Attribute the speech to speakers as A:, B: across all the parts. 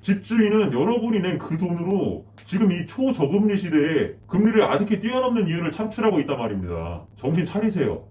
A: 집주인은 여러분이 낸 그 돈으로 지금 이 초저금리 시대에 금리를 아득히 뛰어넘는 이유를 창출하고 있단 말입니다. 정신 차리세요.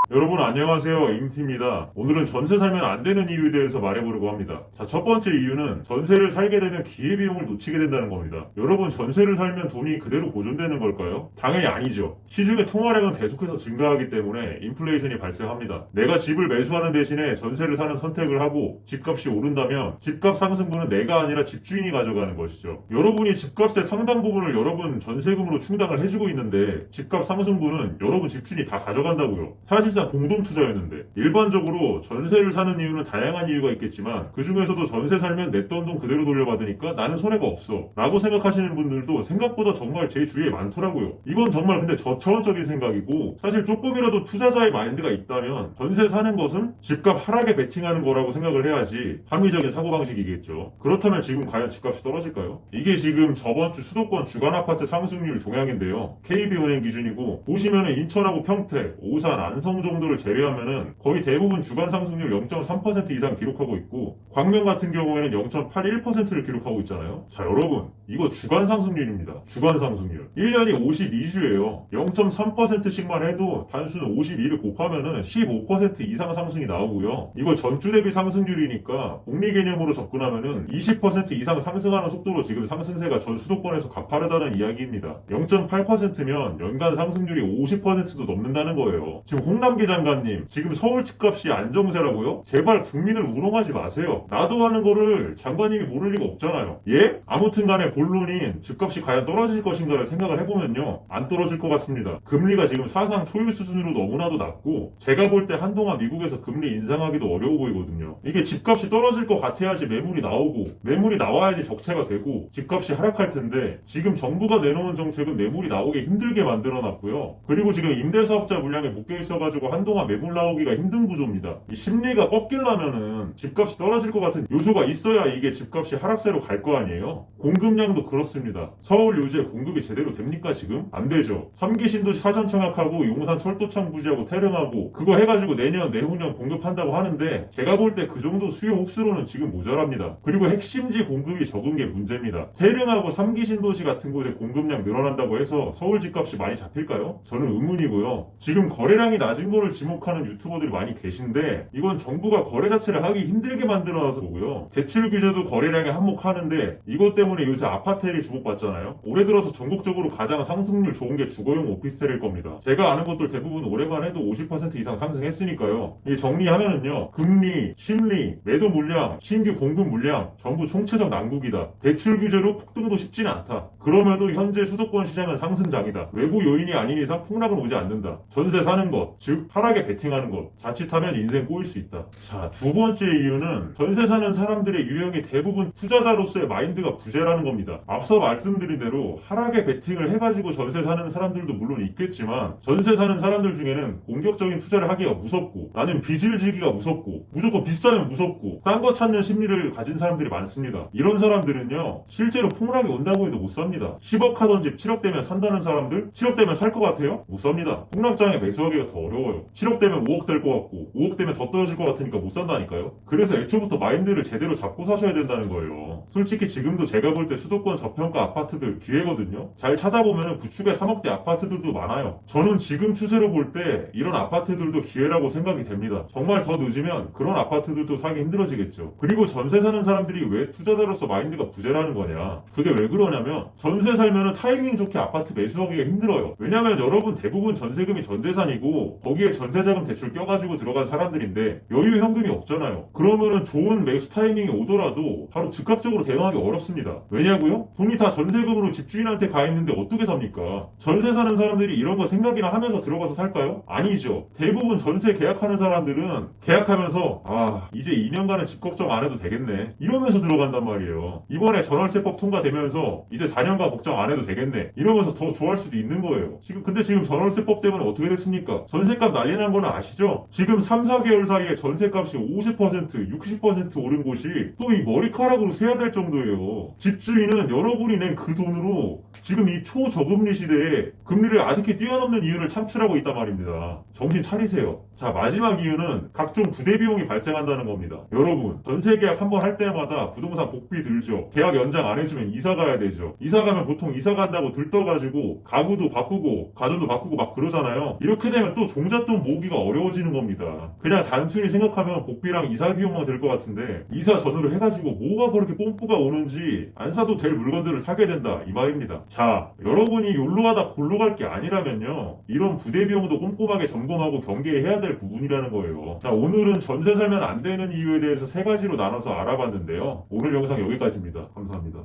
A: 여러분 안녕하세요, 임티입니다. 오늘은 전세 살면 안 되는 이유에 대해서 말해보려고 합니다. 자, 첫 번째 이유는 전세를 살게 되면 기회비용을 놓치게 된다는 겁니다. 여러분, 전세를 살면 돈이 그대로 보존되는 걸까요? 당연히 아니죠. 시중의 통화량은 계속해서 증가하기 때문에 인플레이션이 발생합니다. 내가 집을 매수하는 대신에 전세를 사는 선택을 하고 집값이 오른다면 집값 상승분은 내가 아니라 집주인이 가져가는 것이죠. 여러분이 집값의 상당 부분을 여러분 전세금으로 충당을 해주고 있는데 집값 상승분은 여러분 집주인이 다 가져간다고요. 사실상 공동 투자였는데, 일반적으로 전세를 사는 이유는 다양한 이유가 있겠지만 그 중에서도 전세 살면 냈던 돈 그대로 돌려받으니까 나는 손해가 없어 라고 생각하시는 분들도 생각보다 정말 제 주위에 많더라고요. 이건 정말 근데 저차원적인 생각이고, 사실 조금이라도 투자자의 마인드가 있다면 전세 사는 것은 집값 하락에 베팅하는 거라고 생각을 해야지 합리적인 사고방식이겠죠. 그렇다면 지금 과연 집값이 떨어질까요? 이게 지금 저번주 수도권 주간아파트 상승률 동향인데요, KB은행 기준이고, 보시면은 인천하고 평택, 오산, 안성 정도를 제외하면은 거의 대부분 주간 상승률 0.3% 이상 기록하고 있고, 광명 같은 경우에는 0.81%를 기록하고 있잖아요. 자, 여러분, 이거 주간 상승률입니다. 주간 상승률 1년이 52주예요 0.3%씩만 해도 단순 52를 곱하면은 15% 이상 상승이 나오고요. 이거 전주 대비 상승률이니까 복리 개념으로 접근하면은 20% 이상 상승하는 속도로 지금 상승세가 전 수도권에서 가파르다는 이야기입니다. 0.8%면 연간 상승률이 50%도 넘는다는 거예요. 지금 홍남기 장관님, 지금 서울 집값이 안정세라고요? 제발 국민을 우롱하지 마세요. 나도 하는 거를 장관님이 모를 리가 없잖아요. 예? 아무튼 간에 본론인 집값이 과연 떨어질 것인가를 생각을 해보면요, 안 떨어질 것 같습니다. 금리가 지금 사상 초유 수준으로 너무나도 낮고, 제가 볼 때 한동안 미국에서 금리 인상하기도 어려워 보이거든요. 이게 집값이 떨어질 것 같아야지 매물이 나오고, 매물이 나와야지 적체가 되고 집값이 하락할 텐데, 지금 정부가 내놓은 정책은 매물이 나오기 힘들게 만들어놨고요. 그리고 지금 임대사업자 물량에 묶여있어가지고 한동안 매물 나오기가 힘든 구조입니다. 이 심리가 꺾이려면은 집값이 떨어질 것 같은 요소가 있어야 이게 집값이 하락세로 갈 거 아니에요. 공급량도 그렇습니다. 서울 요새 공급이 제대로 됩니까 지금? 안 되죠. 3기 신도시 사전 청약하고 용산 철도청 부지하고 태릉하고 그거 해가지고 내년 내후년 공급한다고 하는데, 제가 볼 때 그 정도 수요 흡수로는 지금 모자랍니다. 그리고 핵심지 공급이 적은 게 문제입니다. 태릉하고 3기 신도시 같은 곳에 공급량 늘어난다고 해서 서울 집값이 많이 잡힐까요? 저는 의문이고요. 지금 거래량이 낮은 거를 지목하는 유튜버들이 많이 계신데, 이건 정부가 거래 자체를 하기 힘들게 만들어놔서 보고요. 대출 규제도 거래량에 한몫하는데, 이것 때문에 요새 아파트엘이 주목받잖아요. 올해 들어서 전국적으로 가장 상승률 좋은 게 주거용 오피스텔일 겁니다. 제가 아는 것들 대부분 올해만 해도 50% 이상 상승했으니까요. 이 정리하면은요, 금리, 심리, 매도 물량, 신규 공급 물량 전부 총체적 난국이다. 대출 규제로 폭등도 쉽지는 않다. 그럼에도 현재 수도권 시장은 상승장이다. 외부 요인이 아닌 이상 폭락은 오지 않는다. 전세 사는 것, 즉 하락에 베팅하는 것, 자칫하면 인생 꼬일 수 있다. 자, 두 번째 이유는 전세 사는 사람들의 유형이 대부분 투자자로서의 마인드가 부재라는 겁니다. 앞서 말씀드린 대로 하락에 베팅을 해가지고 전세 사는 사람들도 물론 있겠지만, 전세 사는 사람들 중에는 공격적인 투자를 하기가 무섭고, 나는 빚을 지기가 무섭고, 무조건 비싸면 무섭고, 싼 거 찾는 심리를 가진 사람들이 많습니다. 이런 사람들은요, 실제로 폭락이 온다고 해도 못 삽니다. 10억 하던 집 7억 되면 산다는 사람들, 7억 되면 살 것 같아요? 못 삽니다. 폭락장에 매수하기가 더 어려워요. 7억 되면 5억 될 것 같고, 5억 되면 더 떨어질 것 같으니까 못 산다니까요. 그래서 애초부터 마인드를 제대로 잡고 사셔야 된다는 거예요. 솔직히 지금도 제가 볼 때 수도권 저평가 아파트들 기회거든요. 잘 찾아보면 구축의 3억대 아파트들도 많아요. 저는 지금 추세로 볼 때 이런 아파트들도 기회라고 생각이 됩니다. 정말 더 늦으면 그런 아파트들도 사기 힘들어지겠죠. 그리고 전세 사는 사람들이 왜 투자자로서 마인드가 부재라는 거냐, 그게 왜 그러냐면, 전세 살면은 타이밍 좋게 아파트 매수하기가 힘들어요. 왜냐면 여러분 대부분 전세금이 전재산이고, 거기에 전세자금 대출 껴가지고 들어간 사람들인데 여유 현금이 없잖아요. 그러면은 좋은 매수 타이밍이 오더라도 바로 즉각적으로 대응하기 어렵습니다. 왜냐고요? 돈이 다 전세금으로 집주인한테 가 있는데 어떻게 삽니까? 전세 사는 사람들이 이런 거 생각이나 하면서 들어가서 살까요? 아니죠. 대부분 전세 계약하는 사람들은 계약하면서 이제 2년간은 집 걱정 안 해도 되겠네 이러면서 들어간단 말이에요. 이번에 전월세법 통과되면서 이제 4년간 걱정 안 해도 되겠네 이러면서 더 좋아할 수도 있는 거예요. 근데 지금 전월세법 때문에 어떻게 됐습니까? 전세값 난리 난 거는 아시죠? 지금 3, 4개월 사이에 전세값이 50%, 60% 오른 곳이 또 이 머리카락으로 세야 될 정도예요. 집주인은 여러분이 낸 그 돈으로 지금 이 초저금리 시대에 금리를 아득히 뛰어넘는 이유를 창출하고 있단 말입니다. 정신 차리세요. 자, 마지막 이유는 각종 부대 비용이 발생한다는 겁니다. 여러분, 전세 계약 한번 할 때마다 부동산 복비 들죠. 계약 연장 안 해주면 이사 가야 되죠. 이사 가면 보통 이사 간다고 들떠가지고 가구도 바꾸고 가전도 바꾸고 막 그러잖아요. 이렇게 되면 또 종잣돈 모으기가 어려워지는 겁니다. 그냥 단순히 생각하면 복비랑 이사 비용만 될 것 같은데 이사 전후로 해가지고 뭐가 그렇게 뽐뿌가 오는지 안 사도 될 물건들을 사게 된다 이 말입니다. 자, 여러분이 욜로 하다 골로 갈 게 아니라면요, 이런 부대 비용도 꼼꼼하게 점검하고 경계해야 될 부분이라는 거예요. 자, 오늘은 전세 살면 안 되는 이유에 대해서 세 가지로 나눠서 알아봤는데요. 오늘 영상 여기까지입니다. 감사합니다.